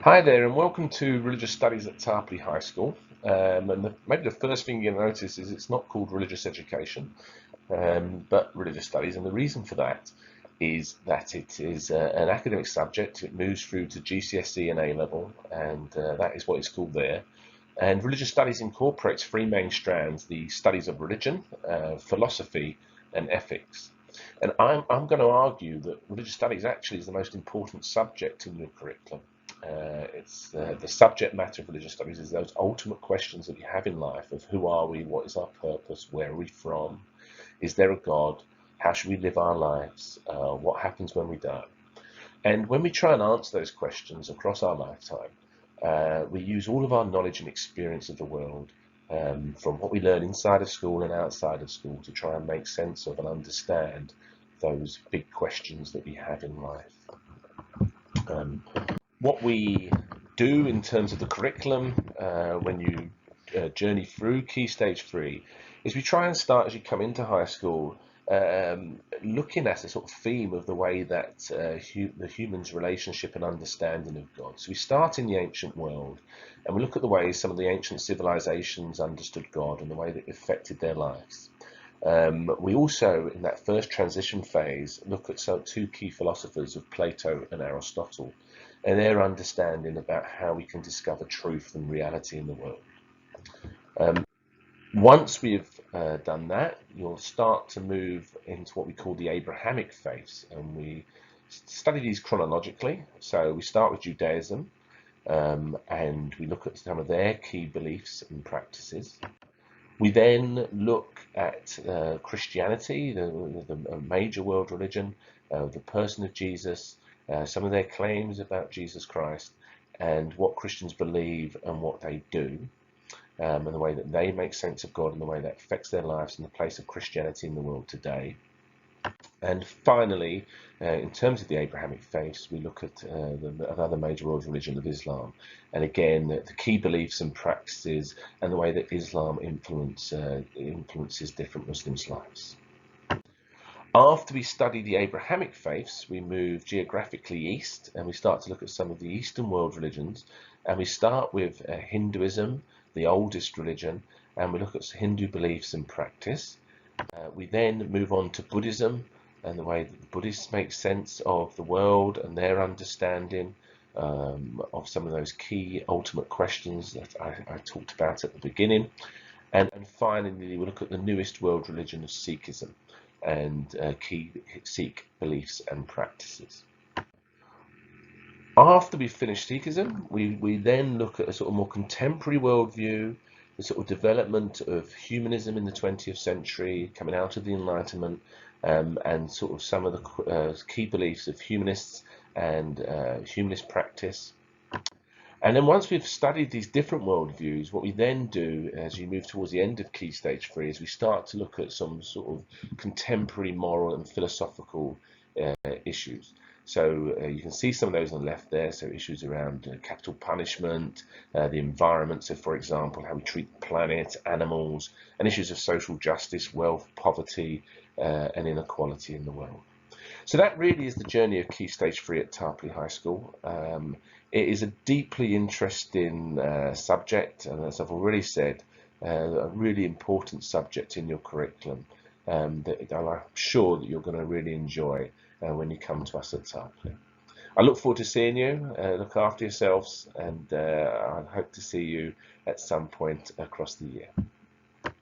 Hi there, and welcome to Religious Studies at Tarporley High School. Maybe the first thing you'll notice is it's not called religious education, but religious studies. And the reason for that is that it is an academic subject. It moves through to GCSE and A level, and that is what it's called there. And religious studies incorporates three main strands: the studies of religion, philosophy, and ethics. And I'm going to argue that religious studies actually is the most important subject in your curriculum. It's the subject matter of religious studies is those ultimate questions that we have in life of who are we, what is our purpose, where are we from, is there a God, how should we live our lives, what happens when we die. And when we try and answer those questions across our lifetime, we use all of our knowledge and experience of the world, from what we learn inside of school and outside of school, to try and make sense of and understand those big questions that we have in life. What we do in terms of the curriculum when you journey through Key Stage 3 is we try and start, as you come into high school, looking at a sort of theme of the way that the human's relationship and understanding of God. So we start in the ancient world and we look at the way some of the ancient civilizations understood God and the way that it affected their lives. We also, in that first transition phase, look at two key philosophers of Plato and Aristotle and their understanding about how we can discover truth and reality in the world. Once we've done that, you'll start to move into what we call the Abrahamic Phase, and we study these chronologically. So we start with Judaism, and we look at some of their key beliefs and practices. We then look at Christianity, the major world religion, the person of Jesus, some of their claims about Jesus Christ, and what Christians believe and what they do, and the way that they make sense of God and the way that affects their lives and the place of Christianity in the world today. And finally, in terms of the Abrahamic Phase, we look at another major world religion of Islam, and again the key beliefs and practices and the way that Islam influences different Muslims' lives. After we study the Abrahamic faiths, we move geographically east and we start to look at some of the Eastern world religions, and we start with Hinduism, the oldest religion, and we look at Hindu beliefs and practice. We then move on to Buddhism and the way that the Buddhists make sense of the world and their understanding of some of those key ultimate questions that I talked about at the beginning. And finally, we look at the newest world religion of Sikhism and key Sikh beliefs and practices. After we finish Sikhism, we then look at a sort of more contemporary worldview, the sort of development of humanism in the 20th century, coming out of the Enlightenment, and sort of some of the key beliefs of humanists and humanist practice. And then once we've studied these different worldviews, what we then do as you move towards the end of Key Stage 3 is we start to look at some sort of contemporary moral and philosophical issues. So you can see some of those on the left there. So issues around capital punishment, the environment. So for example, how we treat the planet, animals, and issues of social justice, wealth, poverty, and inequality in the world. So that really is the journey of Key Stage 3 at Tarporley High School. It is a deeply interesting subject, and as I've already said, a really important subject in your curriculum that I'm sure that you're going to really enjoy when you come to us at Tarporley. I look forward to seeing you. Look after yourselves, and I hope to see you at some point across the year.